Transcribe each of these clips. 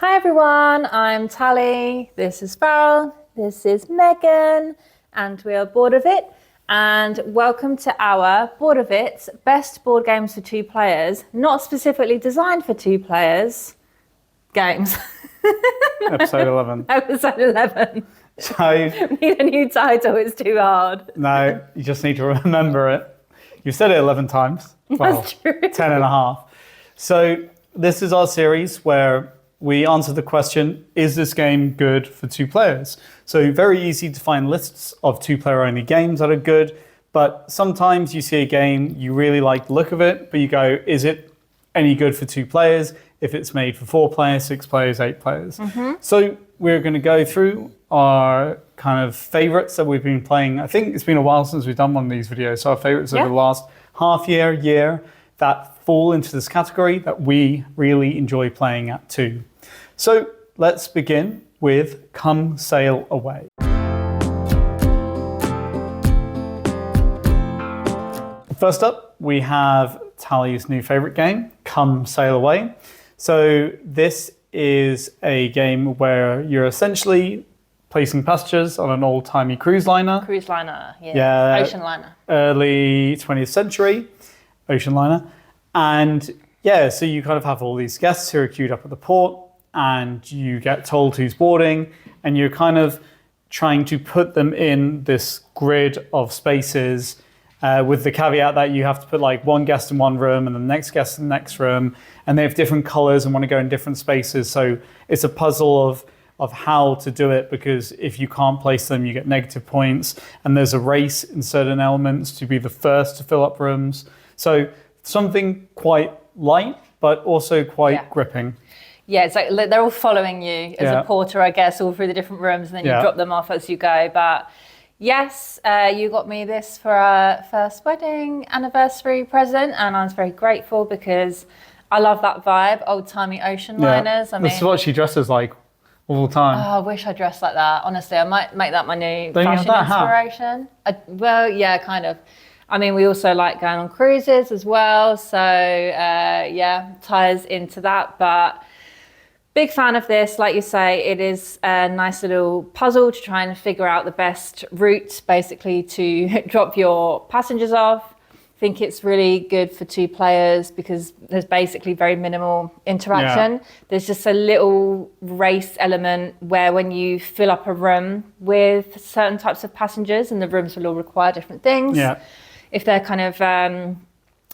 Hi everyone, I'm Tally, this is Farrell, this is Megan, and we are Bored of It. And welcome to our Bored of It Best Board Games for Two Players, not specifically designed for two players, games. Episode 11. Episode 11. So, Need a new title, it's too hard. no, you just need to remember it. You've said it 11 times. Well, That's true. 10 and a half. So this is our series where we answer the question, is this game good for two players? So very easy to find lists of two-player only games that are good, but sometimes you see a game, you really like the look of it, but you go, is it any good for two players if it's made for 4 players, 6 players, 8 players? Mm-hmm. So we're going to go through our kind of favorites that we've been playing. I think it's been a while since we've done one of these videos, so our favorites over the last half year, that fall into this category that we really enjoy playing at too. So let's begin with Come Sail Away. First up, we have Tally's new favorite game, Come Sail Away. So this is a game where you're essentially placing passengers on an old-timey cruise liner. Cruise liner, yeah. Ocean liner. Early 20th century, ocean liner. And yeah, so you kind of have all these guests who are queued up at the port and you get told who's boarding and you're kind of trying to put them in this grid of spaces with the caveat that you have to put like one guest in one room and the next guest in the next room, and they have different colors and want to go in different spaces. So it's a puzzle of how to do it, because if you can't place them, you get negative points, and there's a race in certain elements to be the first to fill up rooms. So something quite light, but also quite gripping. Yeah, it's like they're all following you as a porter, I guess, all through the different rooms, and then you drop them off as you go. But yes, you got me this for our first wedding anniversary present, and I was very grateful because I love that vibe, old-timey ocean liners. This is what she dresses like all the time. Oh, I wish I dressed like that. Honestly, I might make that my new fashion inspiration. Well, yeah, kind of. I mean, we also like going on cruises as well, so ties into that. But big fan of this. Like you say, it is a nice little puzzle to try and figure out the best route, basically, to drop your passengers off. I think it's really good for two players because there's basically very minimal interaction. Yeah. There's just a little race element where when you fill up a room with certain types of passengers, and the rooms will all require different things. Yeah. If they're kind of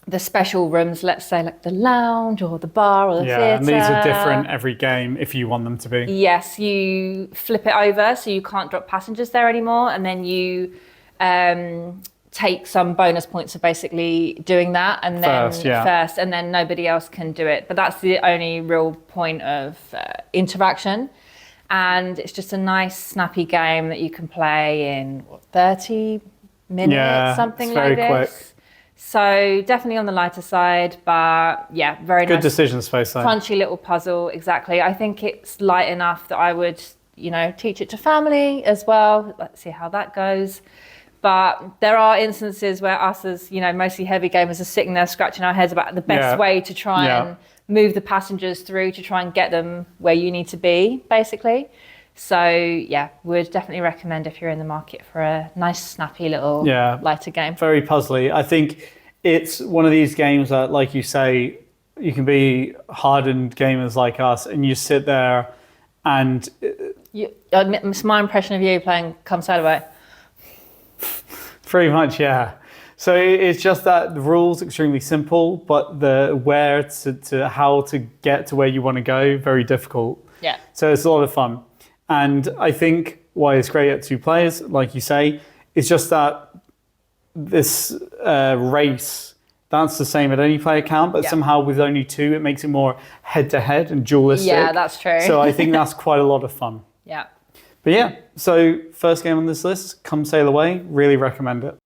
the special rooms, let's say like the lounge or the bar or the theatre. Yeah, and these are different every game if you want them to be. Yes, you flip it over so you can't drop passengers there anymore, and then you take some bonus points for basically doing that, and then first, and then nobody else can do it. But that's the only real point of interaction. And it's just a nice, snappy game that you can play in 30 minutes, something like this. Quick. So definitely on the lighter side, but yeah, very good nice. Decision space though. Crunchy little puzzle, exactly. I think it's light enough that I would, teach it to family as well. Let's see how that goes. But there are instances where us as, mostly heavy gamers are sitting there scratching our heads about the best way to try and move the passengers through to try and get them where you need to be, basically. So yeah, would definitely recommend if you're in the market for a nice, snappy little lighter game. Very puzzly. I think it's one of these games that, like you say, you can be hardened gamers like us, and you sit there and... It's my impression of you playing Come Sail Away. Pretty much, yeah. So it's just that the rules are extremely simple, but the where to how to get to where you want to go, very difficult. Yeah. So it's a lot of fun. And I think why it's great at two players, like you say, is just that this race, that's the same at any player count, but somehow with only two, it makes it more head-to-head and dualistic. Yeah, that's true. So I think that's quite a lot of fun. Yeah. But yeah, so first game on this list, Come Sail Away, really recommend it.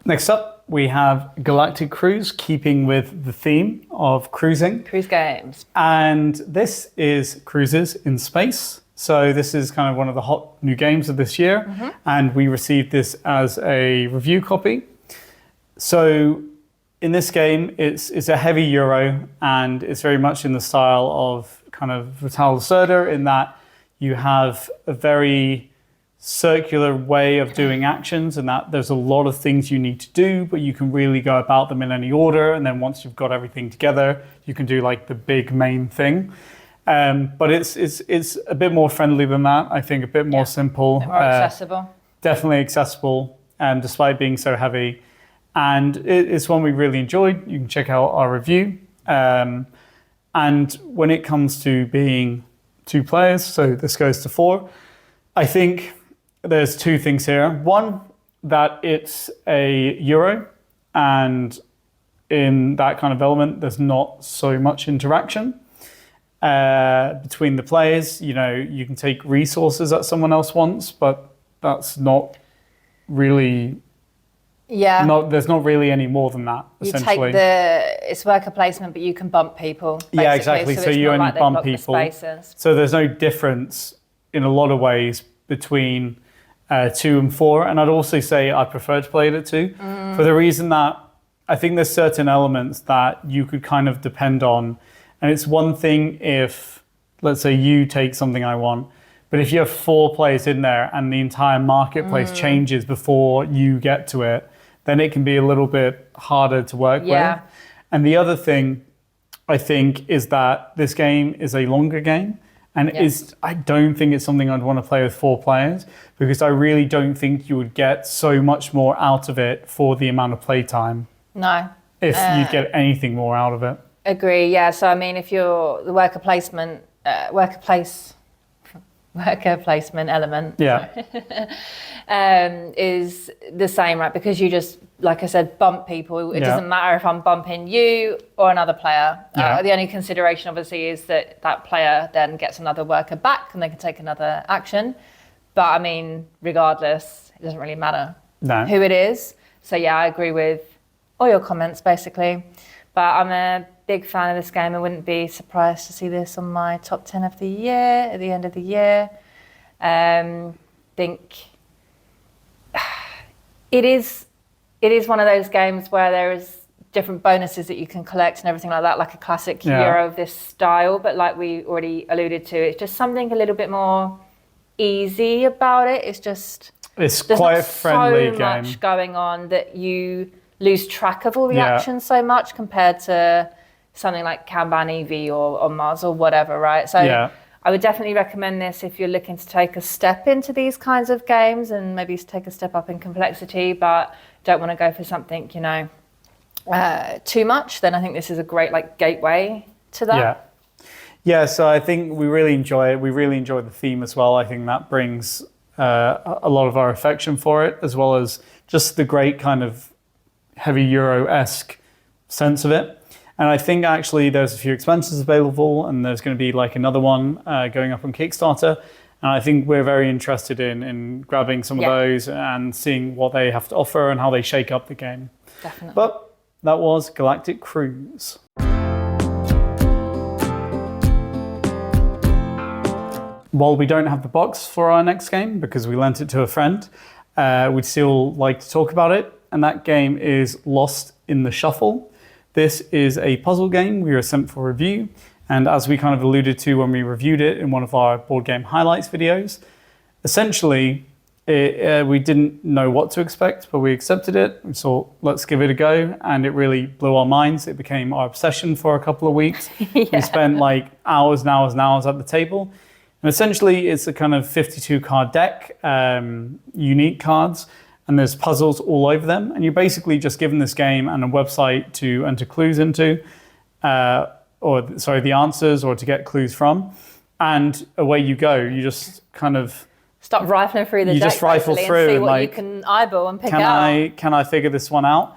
Next up, we have Galactic Cruise, keeping with the theme of cruising. Cruise games. And this is cruises in space. So this is kind of one of the hot new games of this year. Mm-hmm. And we received this as a review copy. So in this game, it's a heavy Euro, and it's very much in the style of kind of Vital Lacerda, in that you have a very circular way of doing actions, and that there's a lot of things you need to do, but you can really go about them in any order. And then once you've got everything together, you can do like the big main thing. But it's a bit more friendly than that. I think a bit more simple, more accessible. Definitely accessible, despite being so heavy. And it's one we really enjoyed. You can check out our review. And when it comes to being 2 players, so this goes to 4, I think there's 2 things here. One, that it's a Euro, and in that kind of element, there's not so much interaction between the players. You know, you can take resources that someone else wants, but that's not really... there's not really any more than that, essentially. It's worker placement, but you can bump people, basically. Yeah, exactly. So you only bump people. So there's no difference in a lot of ways between 2 and 4. And I'd also say I prefer to play it at 2 for the reason that I think there's certain elements that you could kind of depend on. And it's one thing if, let's say, you take something I want, but if you have 4 players in there and the entire marketplace changes before you get to it, then it can be a little bit harder to work with. And the other thing, I think, is that this game is a longer game. And I don't think it's something I'd want to play with 4 players, because I really don't think you would get so much more out of it for the amount of playtime. No. If you'd get anything more out of it. Agree, yeah. So, I mean, if you're the worker placement element is the same, right? Because you just, like I said, bump people. It doesn't matter if I'm bumping you or another player. The only consideration, obviously, is that that player then gets another worker back and they can take another action. But, I mean, regardless, it doesn't really matter who it is. So, yeah, I agree with all your comments, basically. But I'm a big fan of this game. I wouldn't be surprised to see this on my top 10 of the year at the end of the year. Think it is one of those games where there is different bonuses that you can collect and everything like that, like a classic Euro of this style. But like we already alluded to, it's just something a little bit more easy about it. It's quite a friendly game. There's much going on that you lose track of all the action so much compared to something like Kanban EV or Mars or whatever, right? So I would definitely recommend this if you're looking to take a step into these kinds of games and maybe take a step up in complexity, but don't want to go for something, too much. Then I think this is a great gateway to that. Yeah. So I think we really enjoy it. We really enjoy the theme as well. I think that brings a lot of our affection for it, as well as just the great kind of heavy Euro-esque sense of it. And I think actually there's a few expansions available, and there's going to be another one going up on Kickstarter. And I think we're very interested in grabbing some of those and seeing what they have to offer and how they shake up the game. Definitely. But that was Galactic Cruise. While we don't have the box for our next game, because we lent it to a friend, we'd still like to talk about it. And that game is Lost in the Shuffle. This is a puzzle game we were sent for review. And as we kind of alluded to when we reviewed it in one of our board game highlights videos, essentially, we didn't know what to expect, but we accepted it. We thought, let's give it a go. And it really blew our minds. It became our obsession for a couple of weeks. We spent hours and hours and hours at the table. And essentially, it's a kind of 52 card deck, unique cards. And there's puzzles all over them. And you're basically just given this game and a website to enter clues into, the answers, or to get clues from. And away you go. You just kind of... start rifling through the deck, just rifle through and see what you can eyeball and pick out. Can I figure this one out?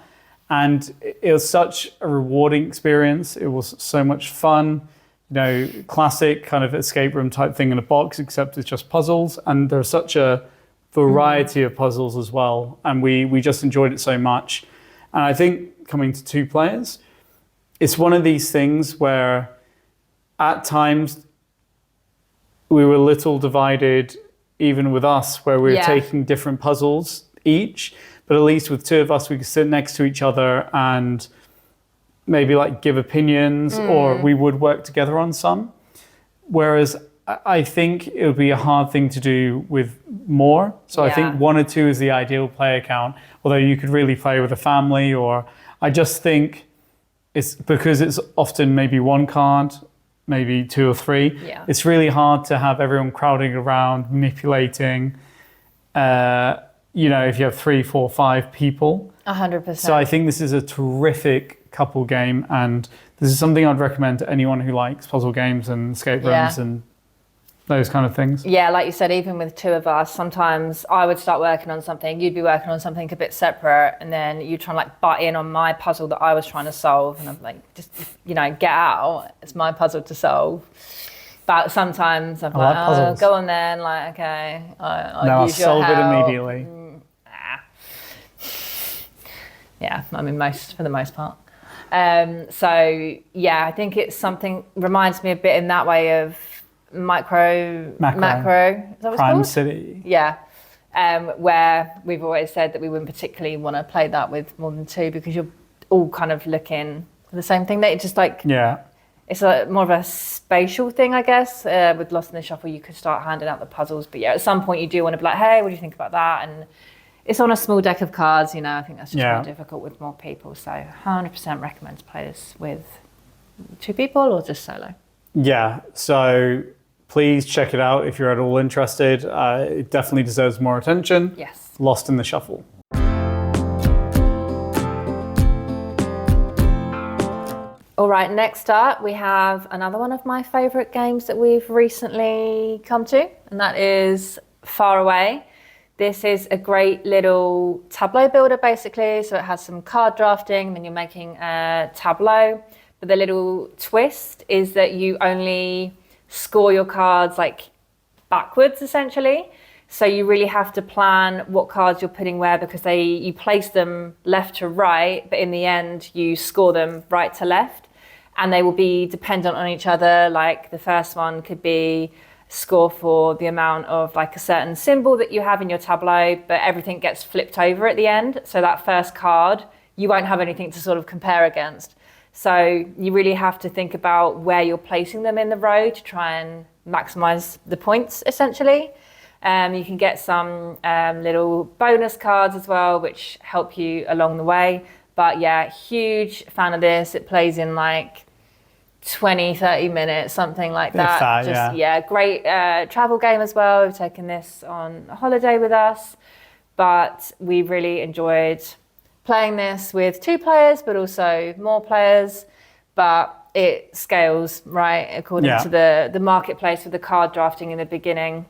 And it was such a rewarding experience. It was so much fun. Classic kind of escape room type thing in a box, except it's just puzzles. And there's such a variety of puzzles as well, and we just enjoyed it so much. And I think coming to 2 players, it's one of these things where at times we were a little divided, even with us, where we were taking different puzzles each, but at least with 2 of us we could sit next to each other and maybe like give opinions, or we would work together on some. Whereas I think it would be a hard thing to do with more. So I think 1 or 2 is the ideal player count, although you could really play with a family, or I just think it's because it's often maybe 1 card, maybe 2 or 3. Yeah. It's really hard to have everyone crowding around, manipulating, you know, if you have 3, 4, 5 people. 100%. So I think this is a terrific couple game, and this is something I'd recommend to anyone who likes puzzle games and escape rooms and those kind of things. Yeah, like you said, even with 2 of us, sometimes I would start working on something, you'd be working on something a bit separate, and then you try and like butt in on my puzzle that I was trying to solve, and I'm like, just, you know, get out, it's my puzzle to solve. But sometimes I'm like, oh, go on then, like, okay, I'll use your solve help. it immediately. Yeah, I mean, for the most part. So yeah, I think it's something, reminds me a bit in that way of macro. Is that what it's Crime called? City. Yeah. Where we've always said that we wouldn't particularly want to play that with more than 2, because you're all kind of looking for the same thing. That it's just like, it's more of a spatial thing, I guess. With Lost in the Shuffle, you could start handing out the puzzles, but yeah, at some point you do want to be like, hey, what do you think about that? And it's on a small deck of cards, you know. I think that's just more difficult with more people. So 100% recommend to play this with 2 people or just solo. Yeah, so please check it out if you're at all interested. It definitely deserves more attention. Yes. Lost in the Shuffle. All right, next up we have another one of my favourite games that we've recently come to, and that is Faraway. This is a great little tableau builder, basically. So it has some card drafting, then you're making a tableau. But the little twist is that you only score your cards like backwards, essentially. So you really have to plan what cards you're putting where, because you place them left to right, but in the end you score them right to left. And they will be dependent on each other. Like the first one could be score for the amount of like a certain symbol that you have in your tableau, but everything gets flipped over at the end. So that first card, you won't have anything to sort of compare against. So you really have to think about where you're placing them in the row to try and maximize the points, essentially. You can get some little bonus cards as well, which help you along the way. But yeah, huge fan of this. It plays in like 20, 30 minutes, something like that. Great travel game as well. We've taken this on a holiday with us, but we really enjoyed playing this with 2 players, but also more players. But it scales, right, according to the marketplace with the card drafting in the beginning.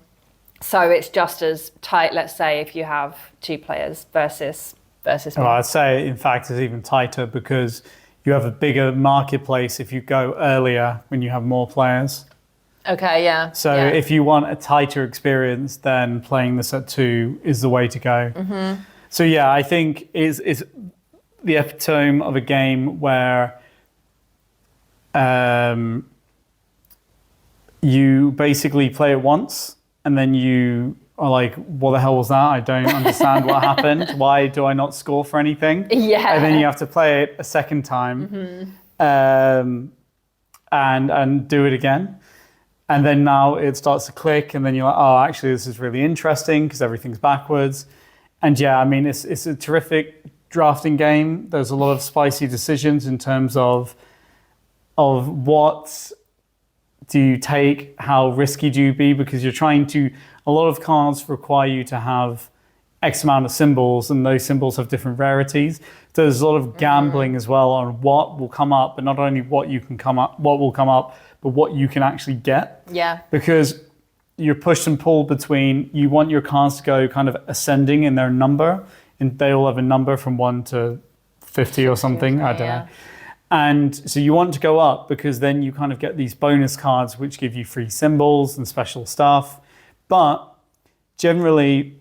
So it's just as tight, let's say, if you have 2 players versus well, I'd say, in fact, it's even tighter because you have a bigger marketplace if you go earlier when you have more players. Okay, yeah. So if you want a tighter experience, then playing this at 2 is the way to go. Mm-hmm. So yeah, I think it's the epitome of a game where you basically play it once and then you are like, what the hell was that? I don't understand what happened. Why do I not score for anything? Yeah. And then you have to play it a second time and do it again. And then now it starts to click and then you're like, oh, actually, this is really interesting because everything's backwards. And yeah, I mean, it's a terrific drafting game. There's a lot of spicy decisions in terms of what do you take, how risky do you be, because you're trying to, a lot of cards require you to have X amount of symbols and those symbols have different rarities. There's a lot of gambling as well on what will come up, but not only what will come up, but what you can actually get. Yeah. Because you're pushed and pulled between, you want your cards to go kind of ascending in their number, and they all have a number from 1 to 50 or something, I don't know. And so you want to go up because then you kind of get these bonus cards which give you free symbols and special stuff. But generally,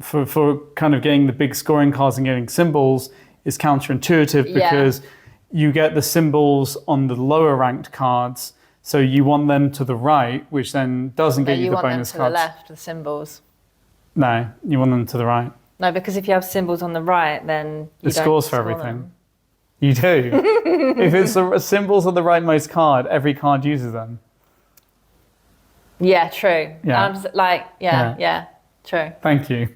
for kind of getting the big scoring cards and getting symbols is counterintuitive because you get the symbols on the lower ranked cards. So you want them to the right, which then doesn't get you the bonus cards. You want them to the left, the symbols. No, you want them to the right. No, because if you have symbols on the right, then you it scores for everything. You do. If it's the symbols are the rightmost card, every card uses them. Yeah, true. Yeah. I'm just like, yeah, true. Thank you.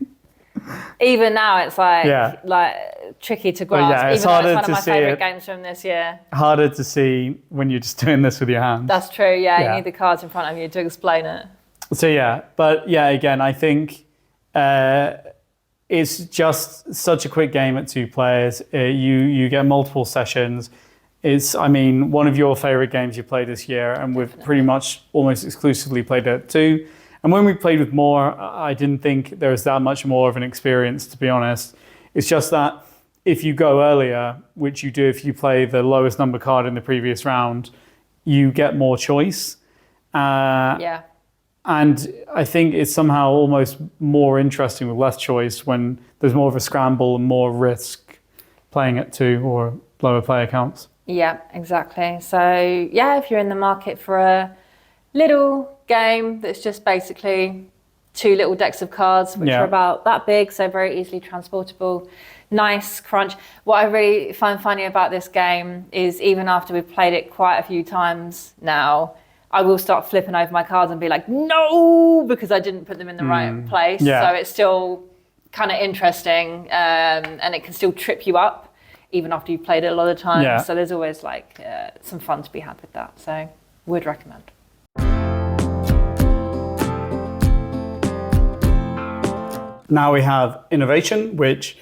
Even now, it's like tricky to grasp. yeah, it's even though harder it's one to of my see favourite it. games from this year. Harder to see when you're just doing this with your hands. That's true. Yeah, Yeah. you need the cards in front of you to explain it. So yeah, but yeah, again, I think it's just such a quick game at 2 players. You get multiple sessions. It's, I mean, one of your favorite games you played this year, and we've pretty much almost exclusively played it at 2. And when we played with more, I didn't think there was that much more of an experience, to be honest. It's just that if you go earlier, which you do if you play the lowest number card in the previous round, you get more choice. Yeah. And I think it's somehow almost more interesting with less choice when there's more of a scramble and more risk playing at 2 or lower player counts. Yeah, exactly. So yeah, if you're in the market for a little game that's just basically 2 little decks of cards, which are about that big, so very easily transportable, nice crunch. What I really find funny about this game is even after we've played it quite a few times now, I will start flipping over my cards and be like, no, because I didn't put them in the right place. Yeah. So it's still kind of interesting, and it can still trip you up even after you've played it a lot of times. Yeah. So there's always like some fun to be had with that. So would recommend. Now we have Innovation, which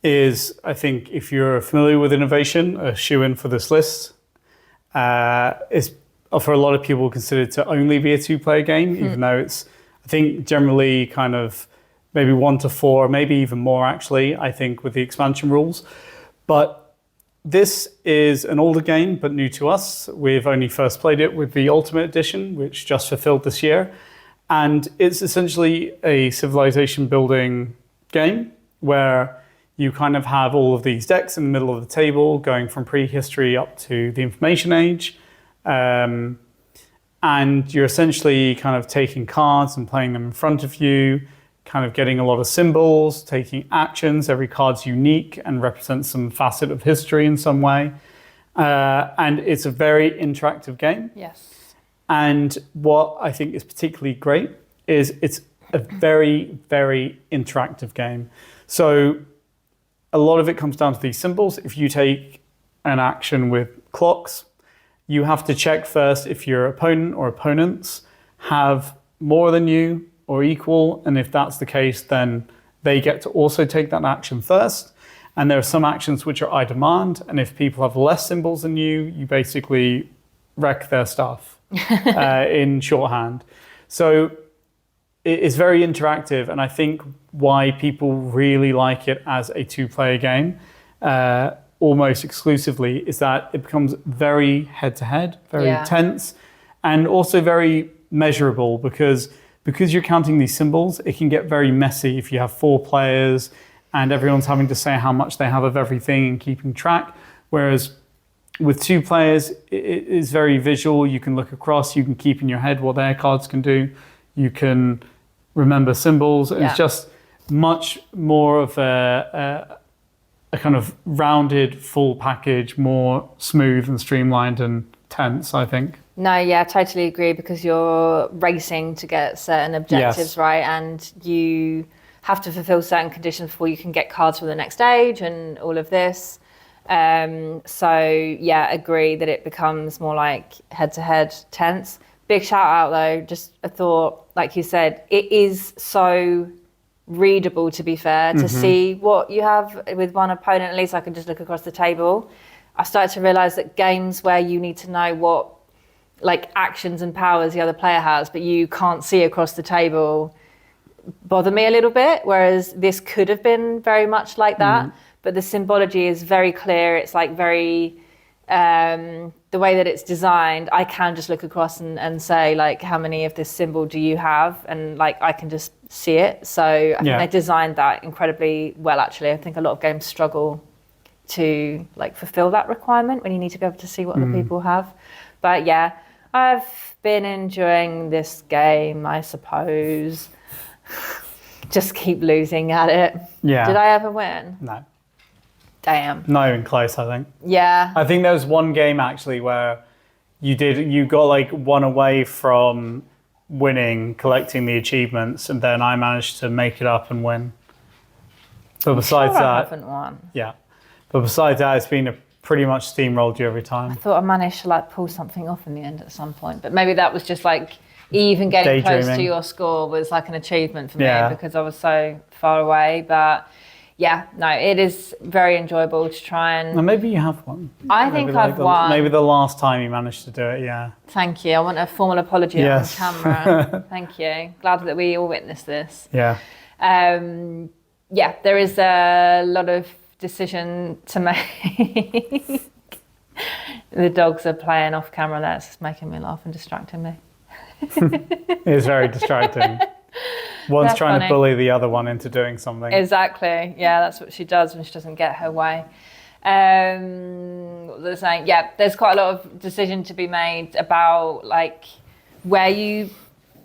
is, I think, if you're familiar with Innovation, a shoe-in for this list. It's for a lot of people considered to only be a 2-player game, even though it's, I think, generally kind of maybe 1 to 4, maybe even more actually, I think, with the expansion rules. But this is an older game, but new to us. We've only first played it with the Ultimate Edition, which just fulfilled this year. And it's essentially a civilization building game where you kind of have all of these decks in the middle of the table going from prehistory up to the information age. And you're essentially kind of taking cards and playing them in front of you, kind of getting a lot of symbols, taking actions. Every card's unique and represents some facet of history in some way. And it's a very interactive game. Yes. And what I think is particularly great is it's a very, very interactive game. So a lot of it comes down to these symbols. If you take an action with clocks, you have to check first if your opponent or opponents have more than you or equal. And if that's the case, then they get to also take that action first. And there are some actions which are I demand. And if people have less symbols than you basically wreck their stuff. In shorthand. So it is very interactive, and I think why people really like it as a 2-player game almost exclusively is that it becomes very head-to-head, very tense, and also very measurable because you're counting these symbols. It can get very messy if you have 4 players and everyone's having to say how much they have of everything and keeping track, whereas with 2 players, it is very visual. You can look across, you can keep in your head what their cards can do. You can remember symbols. Yeah. It's just much more of a kind of rounded, full package, more smooth and streamlined and tense, I think. No, yeah, I totally agree because you're racing to get certain objectives, right? And you have to fulfill certain conditions before you can get cards for the next stage and all of this. So yeah, agree that it becomes more like head-to-head tense. Big shout out though, just a thought, like you said, it is so readable, to be fair, to see what you have with one opponent. At least I can just look across the table. I started to realize that games where you need to know what like actions and powers the other player has, but you can't see across the table, bother me a little bit, whereas this could have been very much like that. But the symbology is very clear. It's like very, the way that it's designed, I can just look across and say like, how many of this symbol do you have? And like, I can just see it. So I think they designed that incredibly well, actually. I think a lot of games struggle to like fulfill that requirement when you need to be able to see what other people have. But yeah, I've been enjoying this game, I suppose. Just keep losing at it. Yeah. Did I ever win? No. Damn. Not even close, I think. Yeah. I think there was one game actually where you got like one away from winning, collecting the achievements, and then I managed to make it up and win. But besides I that, haven't won. yeah. But besides that, it's been pretty much steamrolled you every time. I thought I managed to like pull something off in the end at some point, but maybe that was just like even getting close to your score was like an achievement for me because I was so far away. But yeah, no, it is very enjoyable to try and. Well, maybe you have won. I think I've won. Maybe the last time you managed to do it, yeah. Thank you. I want a formal apology on camera. Thank you. Glad that we all witnessed this. Yeah. Yeah, there is a lot of decision to make. The dogs are playing off camera there. It's just making me laugh and distracting me. It's very distracting. One's They're trying funny. to bully the other one into doing something. Exactly. Yeah, that's what she does when she doesn't get her way. What was I saying? Yeah, there's quite a lot of decision to be made about like where you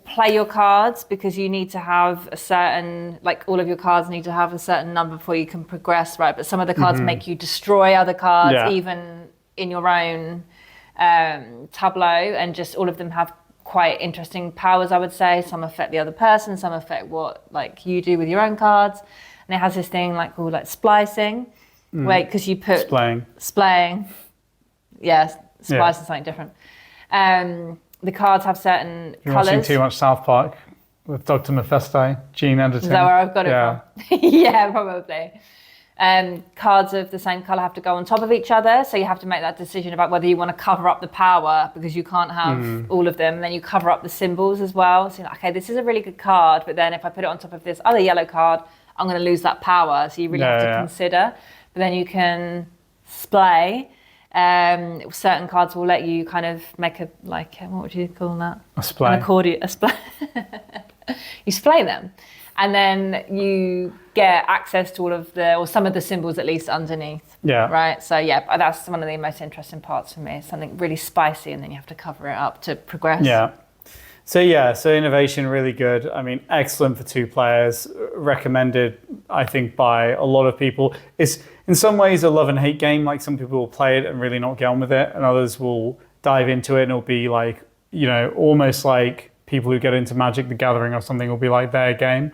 play your cards, because you need to have a certain, like all of your cards need to have a certain number before you can progress, right? But some of the cards make you destroy other cards, even in your own tableau, and just all of them have quite interesting powers, I would say. Some affect the other person, some affect what like you do with your own cards. And it has this thing like called like splicing, where because you put splaying. Yes, splicing is something different. The cards have certain You're colours. watching too much South Park with Dr. Mephisto, gene editing. Is that where I've got it from? Yeah, probably. Cards of the same colour have to go on top of each other, so you have to make that decision about whether you want to cover up the power, because you can't have all of them, and then you cover up the symbols as well. So you're like, okay, this is a really good card, but then if I put it on top of this other yellow card, I'm going to lose that power, so you really have to consider. But then you can splay. Certain cards will let you kind of make a, like, what would you call that? A splay. An accordion, a splay. You splay them. And then you get access to all of the, or some of the symbols at least underneath. Yeah. Right? So yeah, that's one of the most interesting parts for me. Something really spicy, and then you have to cover it up to progress. Yeah. So innovation, really good. I mean, excellent for 2 players. Recommended, I think, by a lot of people. It's in some ways a love and hate game. Like some people will play it and really not get on with it, and others will dive into it and it'll be like, you know, almost like people who get into Magic the Gathering or something will be like their game.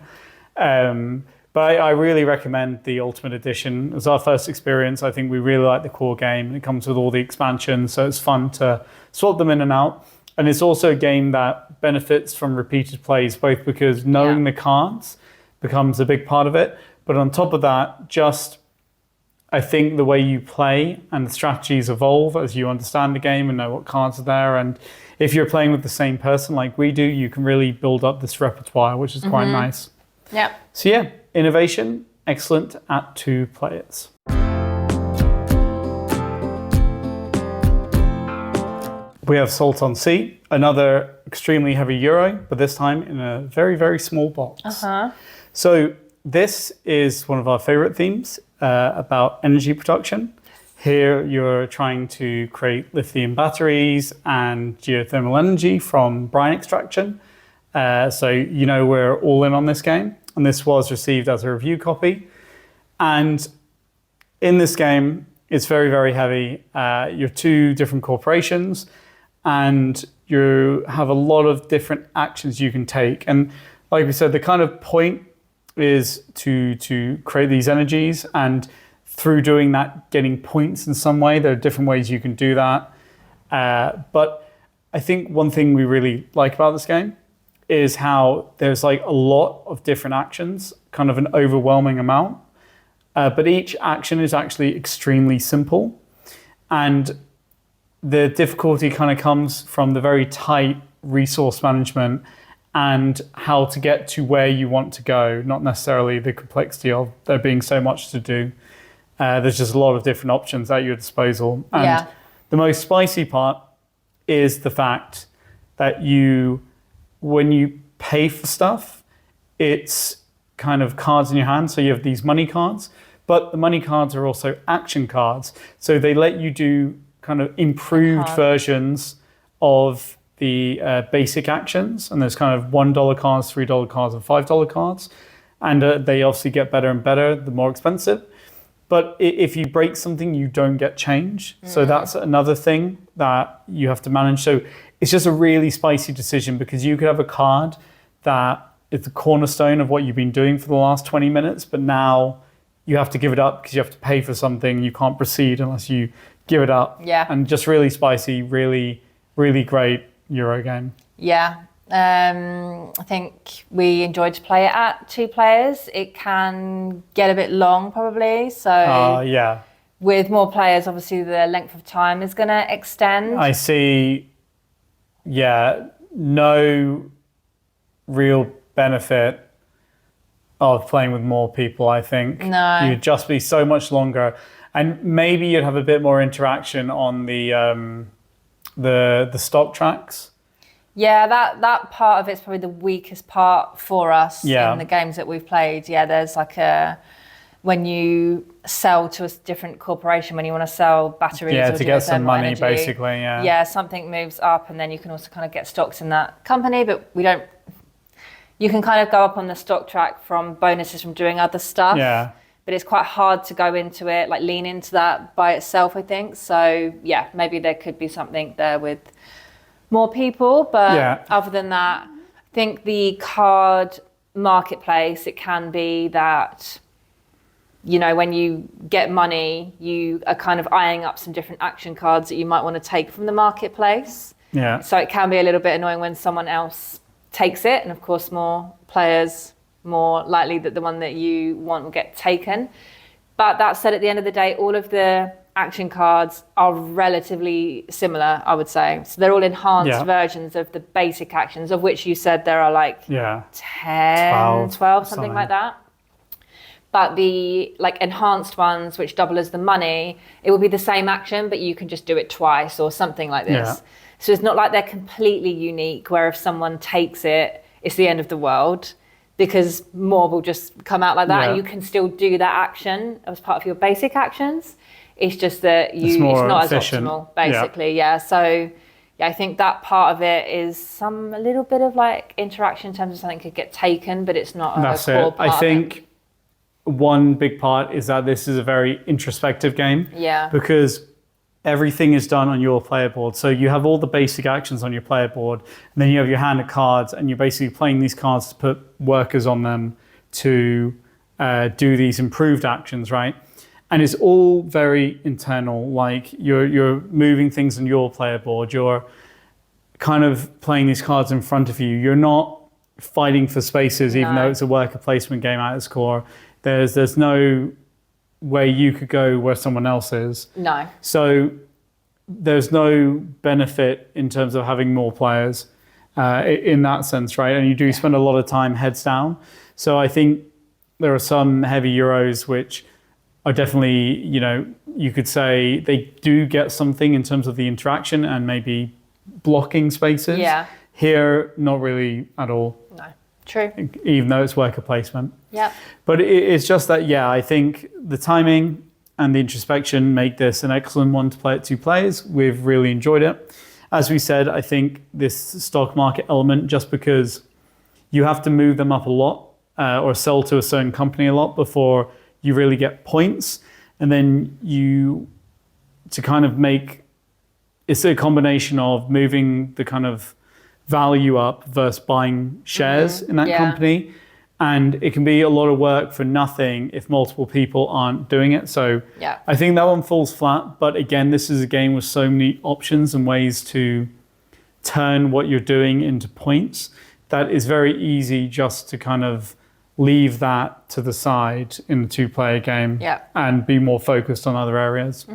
But I really recommend the Ultimate Edition. As our first experience, I think we really like the core game. It comes with all the expansions, so it's fun to swap them in and out. And it's also a game that benefits from repeated plays, both because knowing the cards becomes a big part of it. But on top of that, just I think the way you play and the strategies evolve as you understand the game and know what cards are there. And if you're playing with the same person like we do, you can really build up this repertoire, which is quite nice. Yeah. So yeah, innovation, excellent at 2 players. We have Salton Sea, another extremely heavy Euro, but this time in a very, very small box. So this is one of our favorite themes about energy production. Here you're trying to create lithium batteries and geothermal energy from brine extraction. So you know we're all in on this game, and this was received as a review copy. And in this game, it's very, very heavy. You're 2 different corporations, and you have a lot of different actions you can take. And like we said, the kind of point is to create these energies, and through doing that, getting points in some way. There are different ways you can do that. But I think one thing we really like about this game is how there's like a lot of different actions, kind of an overwhelming amount. But each action is actually extremely simple. And the difficulty kind of comes from the very tight resource management and how to get to where you want to go, not necessarily the complexity of there being so much to do. There's just a lot of different options at your disposal. And the most spicy part is the fact that when you pay for stuff, it's kind of cards in your hand. So you have these money cards, but the money cards are also action cards. So they let you do kind of improved versions of the basic actions. And there's kind of $1 cards, $3 cards, and $5 cards. And they obviously get better and better the more expensive. But if you break something, you don't get change. So that's another thing that you have to manage. So it's just a really spicy decision, because you could have a card that is the cornerstone of what you've been doing for the last 20 minutes, but now you have to give it up because you have to pay for something. You can't proceed unless you give it up. Yeah. And just really spicy, really, really great Euro game. Yeah. I think we enjoyed to play it at 2 players. It can get a bit long probably. So yeah. With more players, obviously the length of time is going to extend. I see, no real benefit of playing with more people, I think. No. You'd just be so much longer. And maybe you'd have a bit more interaction on the stock tracks. Yeah, that part of it's probably the weakest part for us in the games that we've played. Yeah, there's like when you sell to a different corporation, when you want to sell batteries, or to get some money, energy, basically. Yeah, something moves up, and then you can also kind of get stocks in that company, but we don't. You can kind of go up on the stock track from bonuses from doing other stuff. Yeah. But it's quite hard to go into it, like lean into that by itself, I think. So yeah, maybe there could be something there with more people. But other than that, I think the card marketplace, it can be that, you know, when you get money, you are kind of eyeing up some different action cards that you might want to take from the marketplace. Yeah. So it can be a little bit annoying when someone else takes it, and of course more players, more likely that the one that you want will get taken. But that said, at the end of the day, all of the action cards are relatively similar, I would say. So they're all enhanced versions of the basic actions, of which you said there are like 10, 12, something like that. But the like enhanced ones, which double as the money, it will be the same action, but you can just do it twice or something like this. Yeah. So it's not like they're completely unique, where if someone takes it, it's the end of the world, because more will just come out like that, and you can still do that action as part of your basic actions. It's just that it's not efficient. As optimal, basically. Yeah. So I think that part of it is a little bit of like interaction in terms of something could get taken, but it's not a core part. I think one big part is that this is a very introspective game. Yeah. Because everything is done on your player board. So you have all the basic actions on your player board, and then you have your hand of cards, and you're basically playing these cards to put workers on them to do these improved actions, right? And it's all very internal. Like you're moving things on your player board. You're kind of playing these cards in front of you. You're not fighting for spaces, even though it's a worker placement game at its core. There's no where you could go where someone else is. No. So there's no benefit in terms of having more players in that sense, right? And you do spend a lot of time heads down. So I think there are some heavy Euros which are definitely, you know, you could say they do get something in terms of the interaction and maybe blocking spaces. Yeah. Here, not really at all. No. True. Even though it's worker placement. Yeah. But it's just that, I think the timing and the introspection make this an excellent one to play at 2 players. We've really enjoyed it. As we said, I think this stock market element, just because you have to move them up a lot or sell to a certain company a lot before you really get points. And then to kind of make, it's a combination of moving the kind of value up versus buying shares in that company. And it can be a lot of work for nothing if multiple people aren't doing it. So I think that one falls flat. But again, this is a game with so many options and ways to turn what you're doing into points that is very easy just to kind of leave that to the side in the 2-player game and be more focused on other areas.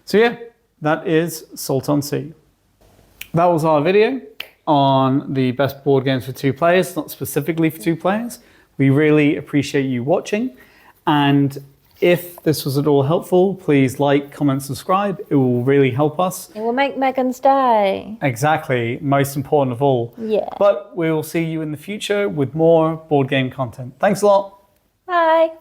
So that is Salton Sea. That was our video on the best board games for 2 players, not specifically for 2 players. We really appreciate you watching. And if this was at all helpful, please like, comment, subscribe. It will really help us. It will make Megan's day. Exactly, most important of all. Yeah. But we will see you in the future with more board game content. Thanks a lot. Bye.